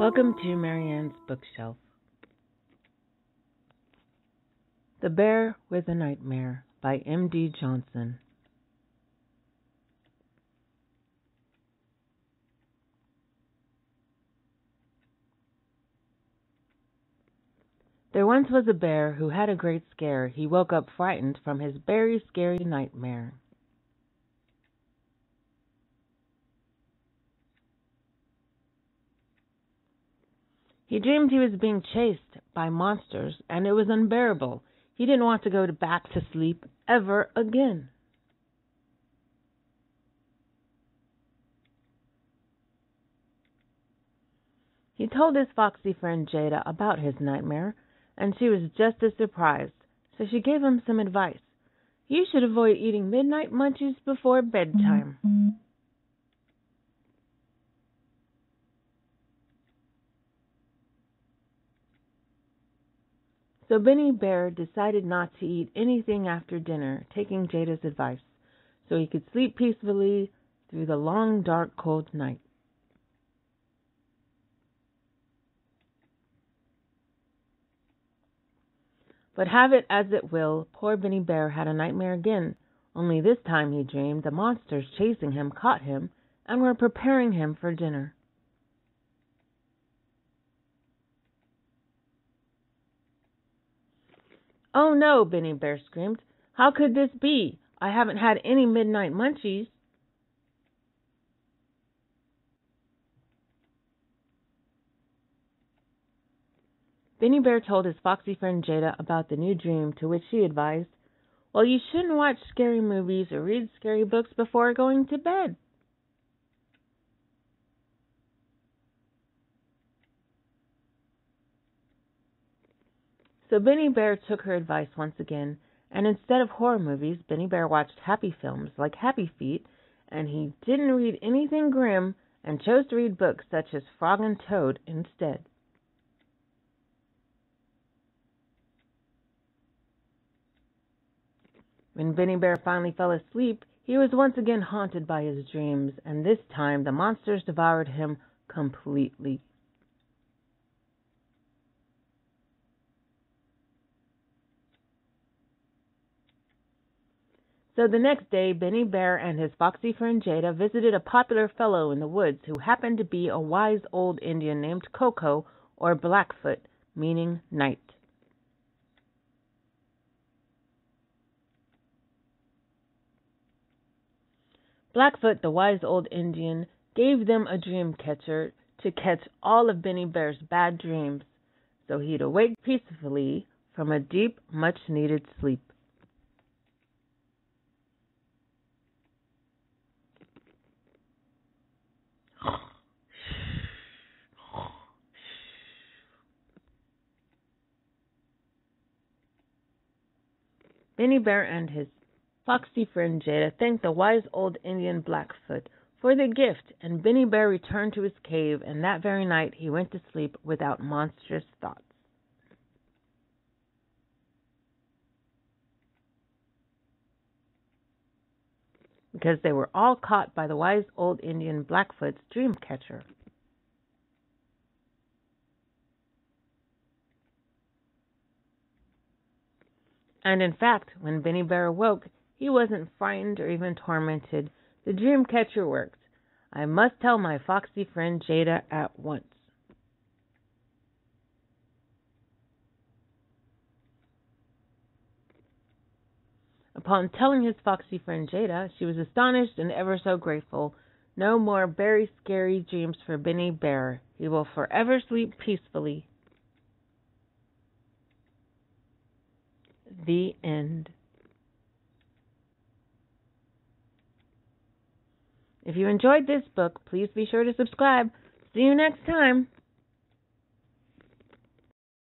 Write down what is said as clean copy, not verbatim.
Welcome to Marianne's Bookshelf. The Bear with a Nightmare by M.D. Johnson. There once was a bear who had a great scare. He woke up frightened from his very scary nightmare. He dreamed he was being chased by monsters, and it was unbearable. He didn't want to go back to sleep ever again. He told his foxy friend Jada about his nightmare, and she was just as surprised, so she gave him some advice. You should avoid eating midnight munchies before bedtime. So Benny Bear decided not to eat anything after dinner, taking Jada's advice, so he could sleep peacefully through the long, dark, cold night. But have it as it will, poor Benny Bear had a nightmare again, only this time he dreamed the monsters chasing him caught him and were preparing him for dinner. "Oh no," Benny Bear screamed. "How could this be? I haven't had any midnight munchies." Benny Bear told his foxy friend Jada about the new dream, to which she advised, "Well, you shouldn't watch scary movies or read scary books before going to bed." So Benny Bear took her advice once again, and instead of horror movies, Benny Bear watched happy films like Happy Feet, and he didn't read anything grim and chose to read books such as Frog and Toad instead. When Benny Bear finally fell asleep, he was once again haunted by his dreams, and this time the monsters devoured him completely. So the next day, Benny Bear and his foxy friend Jada visited a popular fellow in the woods who happened to be a wise old Indian named Coco, or Blackfoot, meaning night. Blackfoot, the wise old Indian, gave them a dream catcher to catch all of Benny Bear's bad dreams, so he'd awake peacefully from a deep, much-needed sleep. Benny Bear and his foxy friend Jada thanked the wise old Indian Blackfoot for the gift, and Benny Bear returned to his cave, and that very night he went to sleep without monstrous thoughts. Because they were all caught by the wise old Indian Blackfoot's dream catcher. And in fact, when Benny Bear awoke, he wasn't frightened or even tormented. The dream catcher worked. I must tell my foxy friend Jada at once. Upon telling his foxy friend Jada, she was astonished and ever so grateful. No more very scary dreams for Benny Bear. He will forever sleep peacefully. The end. If you enjoyed this book, please be sure to subscribe. See you next time.